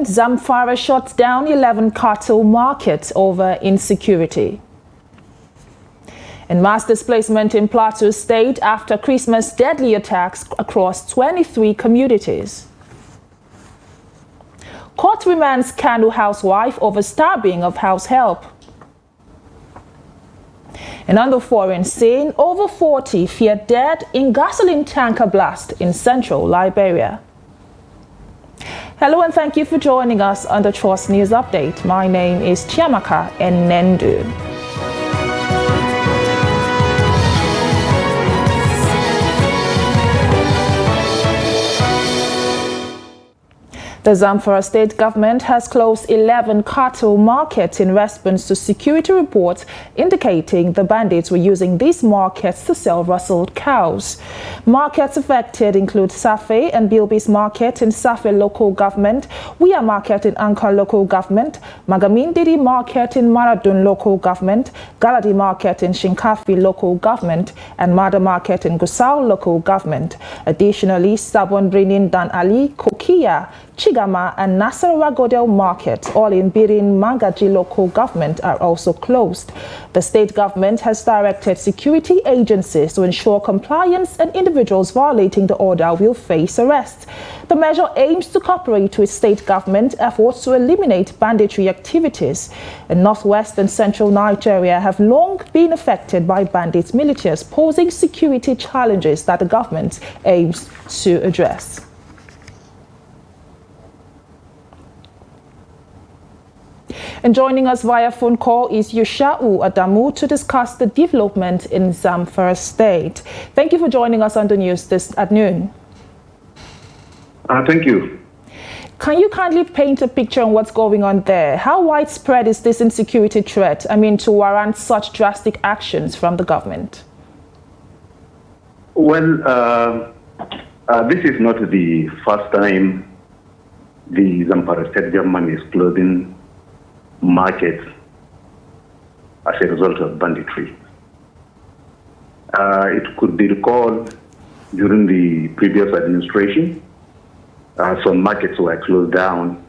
Zamfara shuts down 11 cattle markets over insecurity. And mass displacement in Plateau State after Christmas, deadly attacks across 23 communities. Court remands Kano housewife over stabbing of house help. And on the foreign scene, over 40 feared dead in gasoline tanker blast in central Liberia. Hello and thank you for joining us on the Trust News Update. My name is Chiamaka Enendu. The Zamfara state government has closed 11 cattle markets in response to security reports indicating the bandits were using these markets to sell rustled cows. Markets affected include Safe and Bilbis Market in Safe local government, Wia Market in Ankara local government, Magamindidi Market in Maradun local government, Galadi Market in Shinkafi local government, and Mada Market in Gusau local government. Additionally, Sabon Brinin Dan Ali, Kokia, Chigama and Nasarawa Godel Market, all in Birin Mangaji local government, are also closed. The state government has directed security agencies to ensure compliance and individuals violating the order will face arrest. The measure aims to cooperate with state government efforts to eliminate banditry activities. In northwest and central Nigeria have long been affected by bandit militias, posing security challenges that the government aims to address. And joining us via phone call is Yusha'u Adamu to discuss the development in Zamfara State. Thank you for joining us on the news this afternoon. Thank you. Can you kindly paint a picture on what's going on there? How widespread is this insecurity threat, to warrant such drastic actions from the government? Well, this is not the first time the Zamfara state government is closing markets as a result of banditry. It could be recalled during the previous administration, some markets were closed down,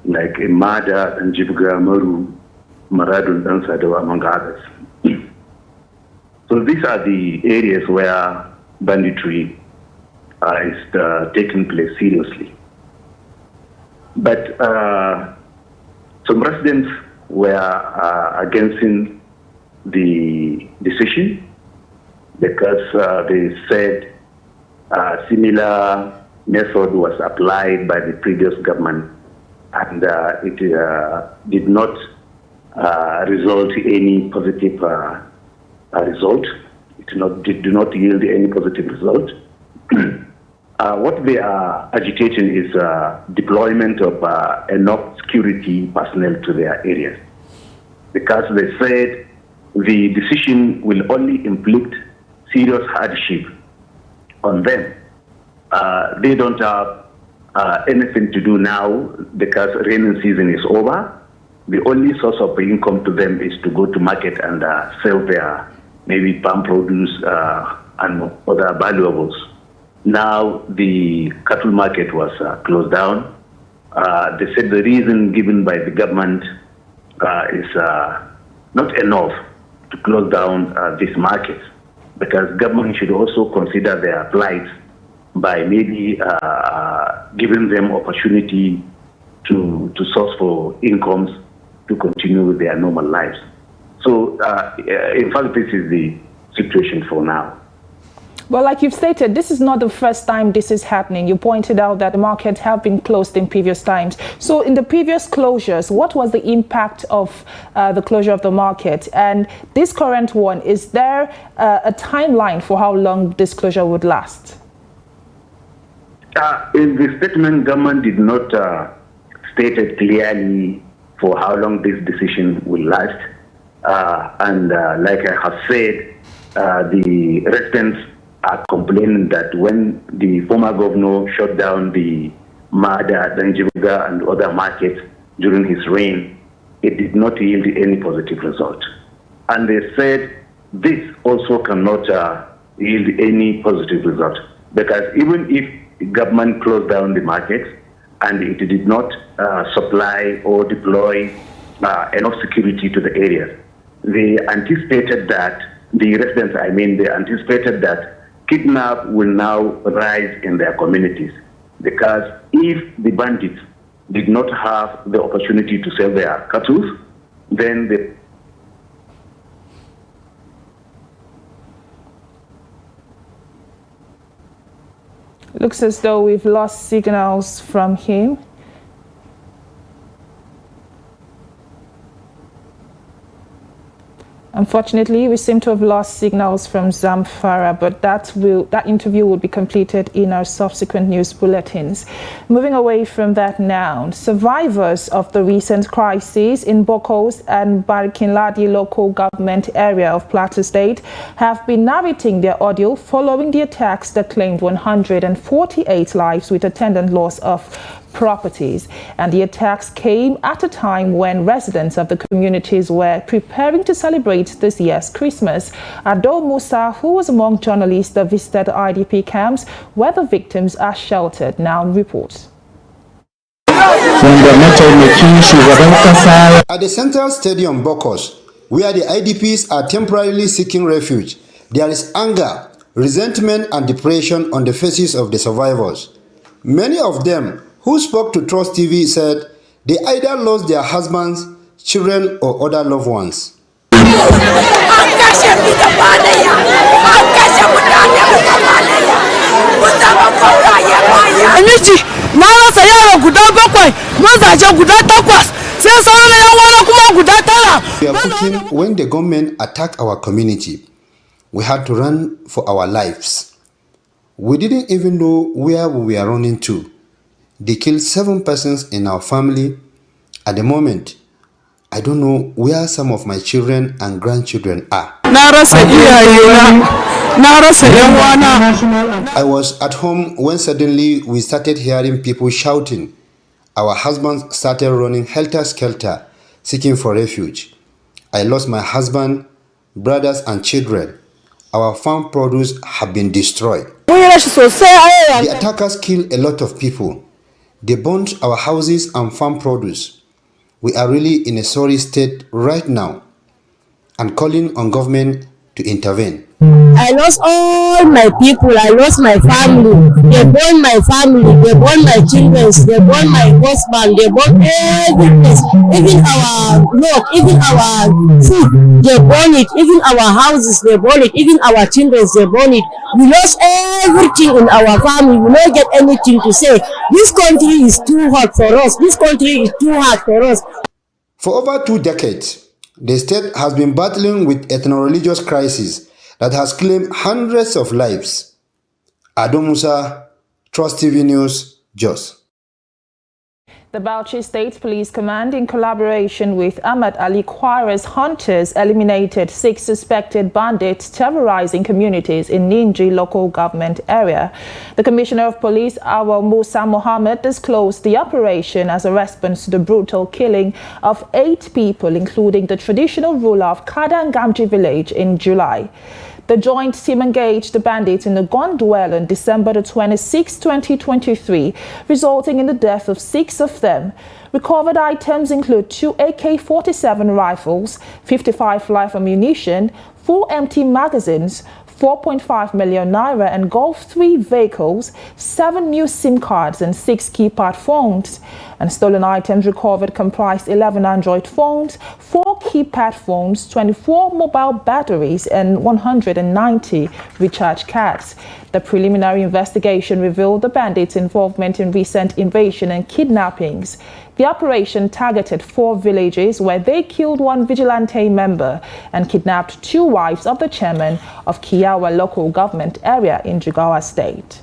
like Imada and Jibuga, Maru, Maradun, and Sadawa, among others. So these are the areas where banditry is taking place seriously. But some residents were against the decision because they said a similar method was applied by the previous government and it did not result in any positive result. It did not yield any positive result. What they are agitating is deployment of enough security personnel to their areas, because they said the decision will only inflict serious hardship on them. They don't have anything to do now because rainy season is over. The only source of income to them is to go to market and sell their maybe palm produce and other valuables. Now the cattle market was closed down. They said the reason given by the government is not enough to close down this market, because government should also consider their plight by maybe giving them opportunity to source for incomes to continue with their normal lives. So in fact, this is the situation for now. Well, like you've stated, this is not the first time this is happening. You pointed out that the markets have been closed in previous times. So in the previous closures, what was the impact of the closure of the market? And this current one, is there a timeline for how long this closure would last? In the statement, government did not state it clearly for how long this decision will last. And like I have said, the residents are complaining that when the former governor shut down the Mada, Danjibuga, and other markets during his reign, it did not yield any positive result. And they said this also cannot yield any positive result, because even if the government closed down the markets and it did not supply or deploy enough security to the area. They anticipated that, the residents, they anticipated that kidnap will now rise in their communities, because if the bandits did not have the opportunity to sell their cattle, then they looks as though we've lost signals from him. Unfortunately, we seem to have lost signals from Zamfara, but that interview will be completed in our subsequent news bulletins. Moving away from that now, survivors of the recent crises in Bokos and Barkinladi local government area of Plateau State have been narrating their audio following the attacks that claimed 148 lives with attendant loss of properties, and the attacks came at a time when residents of the communities were preparing to celebrate this year's Christmas. Ado Musa, who was among journalists that visited IDP camps where the victims are sheltered, now reports. At the Central Stadium, Bokos, where the IDPs are temporarily seeking refuge, there is anger, resentment and depression on the faces of the survivors. Many of them who spoke to Trust TV said they either lost their husbands, children or other loved ones. We are cooking when the government attacked our community. We had to run for our lives. We didn't even know where we were running to. They killed 7 persons in our family. At the moment, I don't know where some of my children and grandchildren are. I was at home when suddenly we started hearing people shouting. Our husbands started running helter-skelter, seeking for refuge. I lost my husband, brothers and children. Our farm produce have been destroyed. The attackers killed a lot of people. They burned our houses and farm produce. We are really in a sorry state right now and calling on government to intervene. I lost all my people. I lost my family. They burned my family. They burned my children. They burned my husband. They burned everything. Even our work, even our food, they burned it. Even our houses, they burned it. Even our children, they burned it. We lost everything in our family. We don't get anything to say. This country is too hot for us. This country is too hard for us. For over 2 decades, the state has been battling with ethno-religious crisis that has claimed hundreds of lives. Ado Musa, Trust TV News, Jos. The Bauchi State Police Command, in collaboration with Ahmad Ali Kwara's hunters, eliminated 6 suspected bandits terrorizing communities in Ninji local government area. The Commissioner of Police, Awa Musa Mohammed, disclosed the operation as a response to the brutal killing of 8 people, including the traditional ruler of Kadangamji village in July. The joint team engaged the bandits in a gun duel on December 26, 2023, resulting in the death of 6 of them. Recovered items include 2 AK-47 rifles, 55 live ammunition, 4 empty magazines, 4.5 million naira and Golf 3 vehicles, 7 new SIM cards and 6 keypad phones. And stolen items recovered comprised 11 Android phones, 4 keypad phones, 24 mobile batteries and 190 recharge cards. The preliminary investigation revealed the bandits' involvement in recent invasion and kidnappings. The operation targeted 4 villages where they killed 1 vigilante member and kidnapped 2 wives of the chairman of Kiawa local government area in Jigawa State.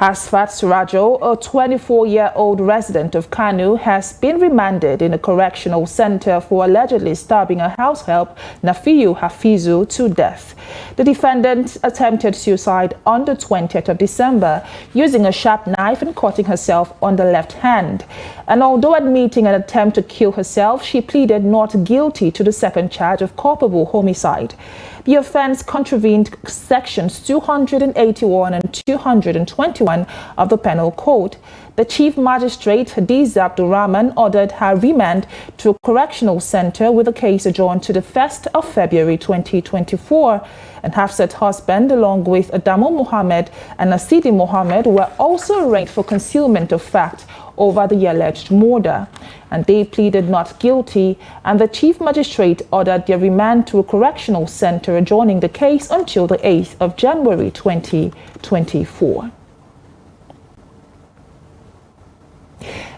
Hasfat Surajo, a 24-year-old resident of Kanu, has been remanded in a correctional center for allegedly stabbing a house help, Nafiu Hafizu, to death. The defendant attempted suicide on the 20th of December using a sharp knife and cutting herself on the left hand. And although admitting an attempt to kill herself, she pleaded not guilty to the second charge of culpable homicide. The offense contravened sections 281 and 221 of the Penal Code. The Chief Magistrate, Hadiza Abdurrahman, ordered her remand to a correctional center with the case adjourned to the 1st of February 2024. And Hafsat's husband, along with Adamu Mohammed and Nasidi Mohammed, were also arraigned for concealment of fact over the alleged murder. And they pleaded not guilty, and the Chief Magistrate ordered their remand to a correctional center adjourning the case until the 8th of January 2024.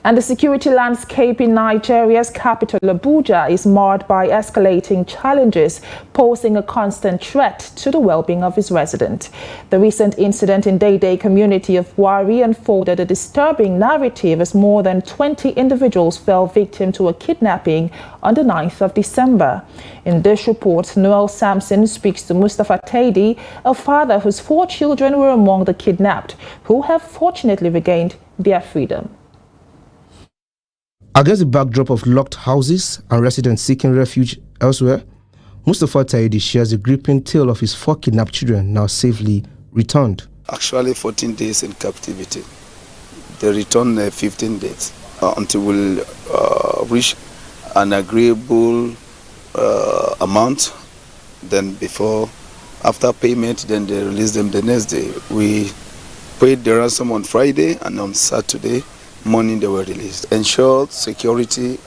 And the security landscape in Nigeria's capital, Abuja, is marred by escalating challenges, posing a constant threat to the well-being of its residents. The recent incident in Dede community of Wari unfolded a disturbing narrative as more than 20 individuals fell victim to a kidnapping on the 9th of December. In this report, Noel Sampson speaks to Mustafa Taidi, a father whose 4 children were among the kidnapped, who have fortunately regained their freedom. Against the backdrop of locked houses and residents seeking refuge elsewhere, Mustafa Taidi shares the gripping tale of his 4 kidnapped children now safely returned. Actually 14 days in captivity. They returned 15 days until we'll reach an agreeable amount. Then after payment, then they release them the next day. We paid the ransom on Friday, and on Saturday morning they were released. Ensured security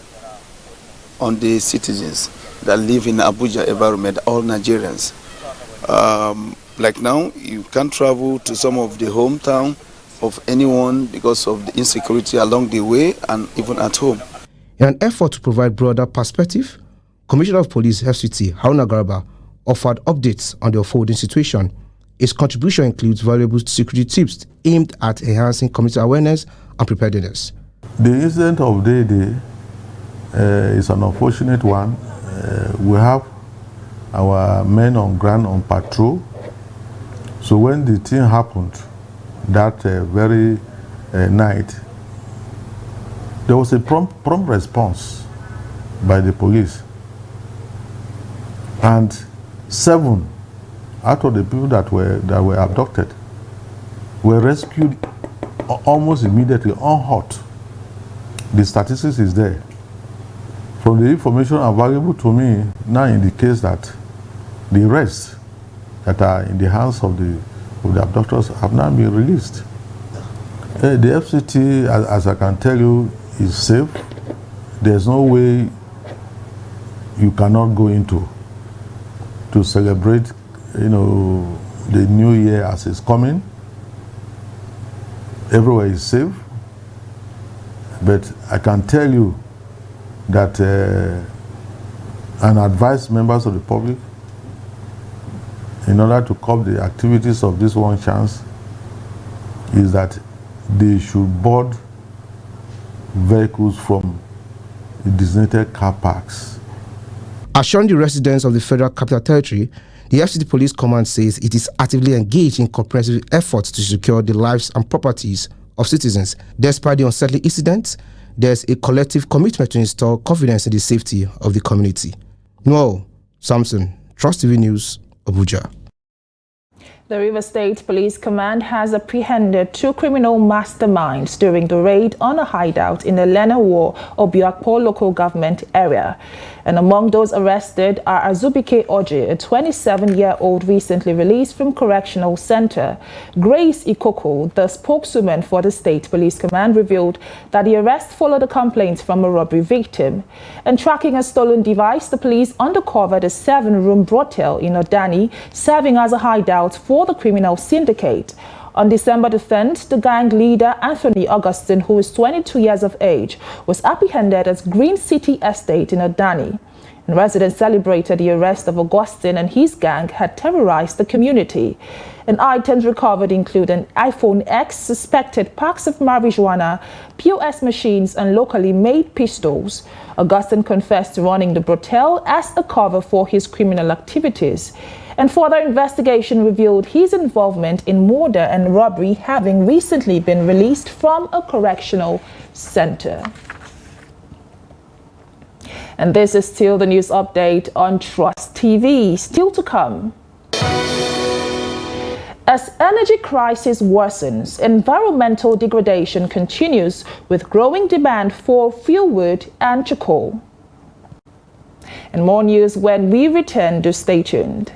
on the citizens that live in Abuja environment, all Nigerians. Like now, you can't travel to some of the hometown of anyone because of the insecurity along the way and even at home. In an effort to provide broader perspective, Commissioner of Police FCT Haruna Garba offered updates on the unfolding situation. His contribution includes valuable security tips aimed at enhancing community awareness and preparedness. The incident of Dede is an unfortunate one. We have our men on ground on patrol. So when the thing happened that very night, there was a prompt response by the police. And 7 out of the people that were abducted were rescued almost immediately, unhurt. The statistics is there. From the information available to me, now indicates that the rest that are in the hands of the abductors have now been released. The FCT, as I can tell you, is safe. There's no way you cannot go into to celebrate, the new year as it's coming. Everywhere is safe, but I can tell you that and advise members of the public, in order to curb the activities of this one chance, is that they should board vehicles from the designated car parks. Assuring the residents of the Federal Capital Territory, the FCT Police Command says it is actively engaged in comprehensive efforts to secure the lives and properties of citizens. Despite the unsettling incidents, there's a collective commitment to install confidence in the safety of the community. Noel Samson, Trust TV News, Abuja. The River State Police Command has apprehended 2 criminal masterminds during the raid on a hideout in the Lenawo, Obiakpo local government area. And among those arrested are Azubike Oji, a 27-year-old recently released from Correctional Center. Grace Ikoko, the spokeswoman for the State Police Command, revealed that the arrest followed a complaint from a robbery victim. And tracking a stolen device, the police uncovered a 7-room brothel in Odani, serving as a hideout for the criminal syndicate. On December the 10th, the gang leader Anthony Augustine, who is 22 years of age, was apprehended at Green City Estate in Odani. And residents celebrated the arrest of Augustine, and his gang had terrorized the community. And items recovered include an iPhone X, suspected packs of marijuana, POS machines, and locally made pistols. Augustine confessed to running the brothel as a cover for his criminal activities. And further investigation revealed his involvement in murder and robbery, having recently been released from a correctional center. And this is still the news update on Trust TV. Still to come. As energy crisis worsens, environmental degradation continues with growing demand for fuelwood and charcoal. And more news when we return. Do stay tuned.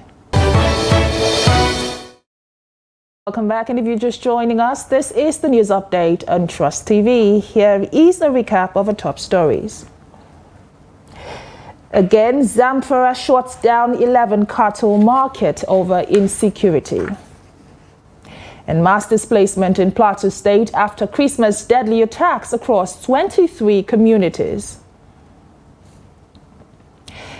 Welcome back, and if you're just joining us, this is the news update on Trust TV. Here is a recap of the top stories. Again, Zamfara shuts down 11 cattle market over insecurity. And mass displacement in Plateau State after Christmas deadly attacks across 23 communities.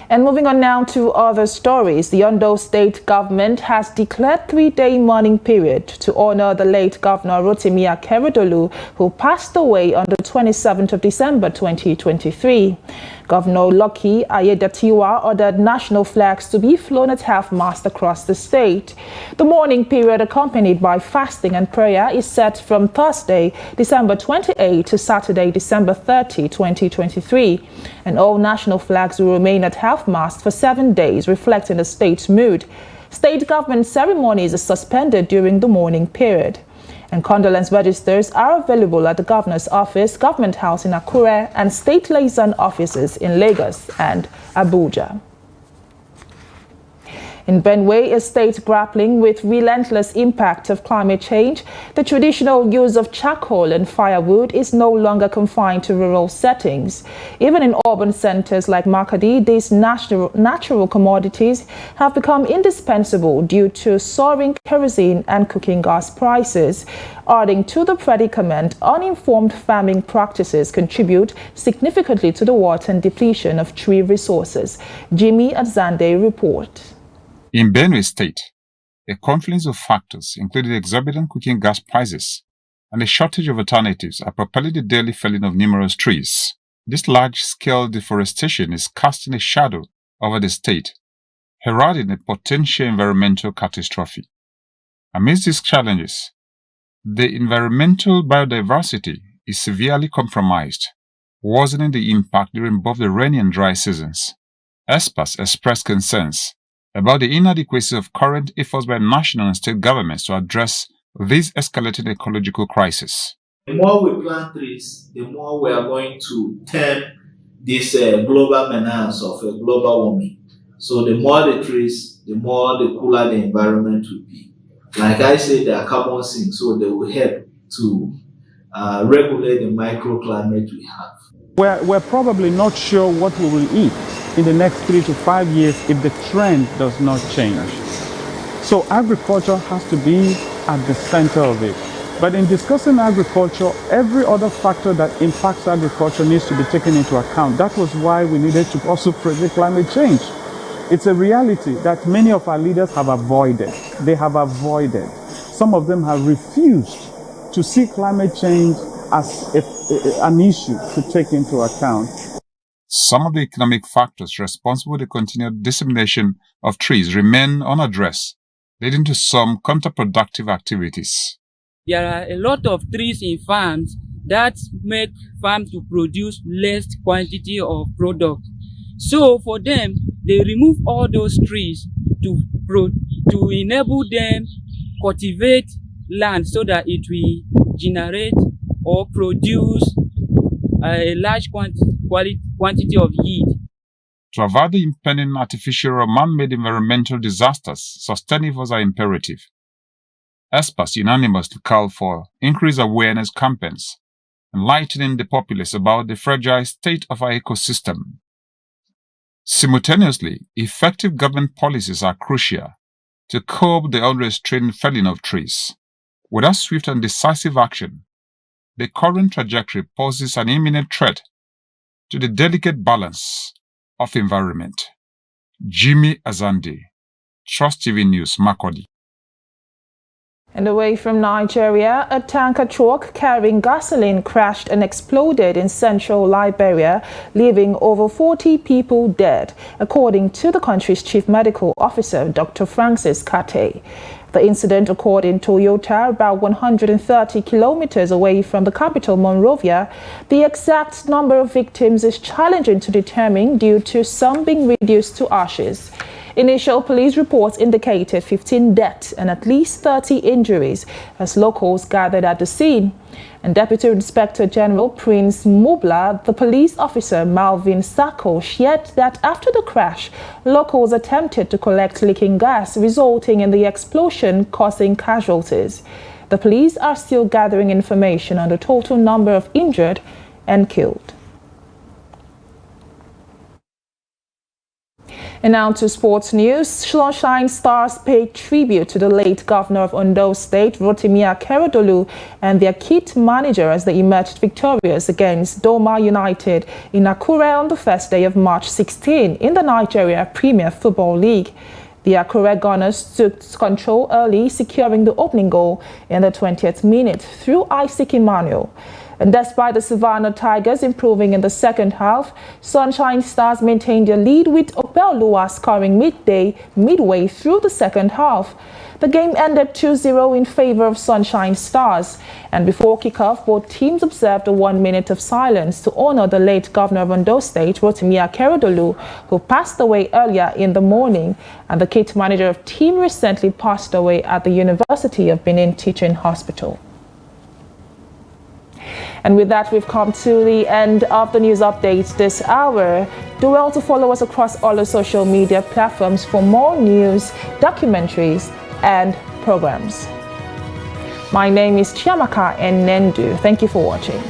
And moving on now to other stories, the Ondo State government has declared 3-day mourning period to honor the late Governor Rotimi Akeredolu, who passed away on the 27th of December 2023. Governor Lucky Ayedatiwa ordered national flags to be flown at half-mast across the state. The mourning period, accompanied by fasting and prayer, is set from Thursday, December 28 to Saturday, December 30, 2023. And all national flags will remain at half-mast for 7 days, reflecting the state's mood. State government ceremonies are suspended during the mourning period. And condolence registers are available at the Governor's Office, Government House in Akure, and state liaison offices in Lagos and Abuja. In Benue, a state grappling with relentless impact of climate change, the traditional use of charcoal and firewood is no longer confined to rural settings. Even in urban centers like Makadi, these natural commodities have become indispensable due to soaring kerosene and cooking gas prices. Adding to the predicament, uninformed farming practices contribute significantly to the water and depletion of tree resources. Jimmy Adzande reports. In Benue State, a confluence of factors, including exorbitant cooking gas prices and a shortage of alternatives, are propelling the daily felling of numerous trees. This large-scale deforestation is casting a shadow over the state, heralding a potential environmental catastrophe. Amidst these challenges, the environmental biodiversity is severely compromised, worsening the impact during both the rainy and dry seasons. Experts expressed concerns about the inadequacy of current efforts by national and state governments to address this escalating ecological crisis. The more we plant trees, the more we are going to turn this global menace of global warming. So the more the trees, the more the cooler the environment will be. Like I said, they are carbon sinks, so they will help to regulate the microclimate we have. We're probably not sure what we will eat in the next 3 to 5 years if the trend does not change. So agriculture has to be at the center of it. But in discussing agriculture, every other factor that impacts agriculture needs to be taken into account. That was why we needed to also predict climate change. It's a reality that many of our leaders have avoided. They have avoided. Some of them have refused to see climate change as an issue to take into account. Some of the economic factors responsible for the continued dissemination of trees remain unaddressed, leading to some counterproductive activities. There are a lot of trees in farms that make farms to produce less quantity of product. So for them, they remove all those trees to enable them cultivate land so that it will generate or produce a large quantity of yield. To avoid the impending artificial or man-made environmental disasters, sustained efforts are imperative. Experts unanimous to call for increased awareness campaigns, enlightening the populace about the fragile state of our ecosystem. Simultaneously, effective government policies are crucial to curb the unrestrained felling of trees. Without swift and decisive action, the current trajectory poses an imminent threat to the delicate balance of environment. Jimmy Azandi, Trust TV News, Makurdi. And away from Nigeria, a tanker truck carrying gasoline crashed and exploded in central Liberia, leaving over 40 people dead, according to the country's chief medical officer, Dr. Francis Kate. The incident occurred in Toyota, about 130 kilometers away from the capital, Monrovia. The exact number of victims is challenging to determine due to some being reduced to ashes. Initial police reports indicated 15 deaths and at least 30 injuries as locals gathered at the scene. And Deputy Inspector General Prince Mubla, the police officer Malvin Sacco, shared that after the crash, locals attempted to collect leaking gas, resulting in the explosion causing casualties. The police are still gathering information on the total number of injured and killed. And now to sports news. Sunshine Stars paid tribute to the late governor of Ondo State, Rotimi Akeredolu, and their kit manager as they emerged victorious against Doma United in Akure on the first day of March 16 in the Nigeria Premier Football League. The Akure Gunners took control early, securing the opening goal in the 20th minute through Isaac Emmanuel. And despite the Savannah Tigers improving in the second half, Sunshine Stars maintained their lead with Opelua scoring midway through the second half. The game ended 2-0 in favor of Sunshine Stars. And before kickoff, both teams observed a 1 minute of silence to honor the late governor of Ondo State, Rotimi Akeredolu, who passed away earlier in the morning. And the kit manager of team recently passed away at the University of Benin Teaching Hospital. And with that, we've come to the end of the news updates this hour. Do well to follow us across all the social media platforms for more news, documentaries, and programs. My name is Chiamaka Nendu. Thank you for watching.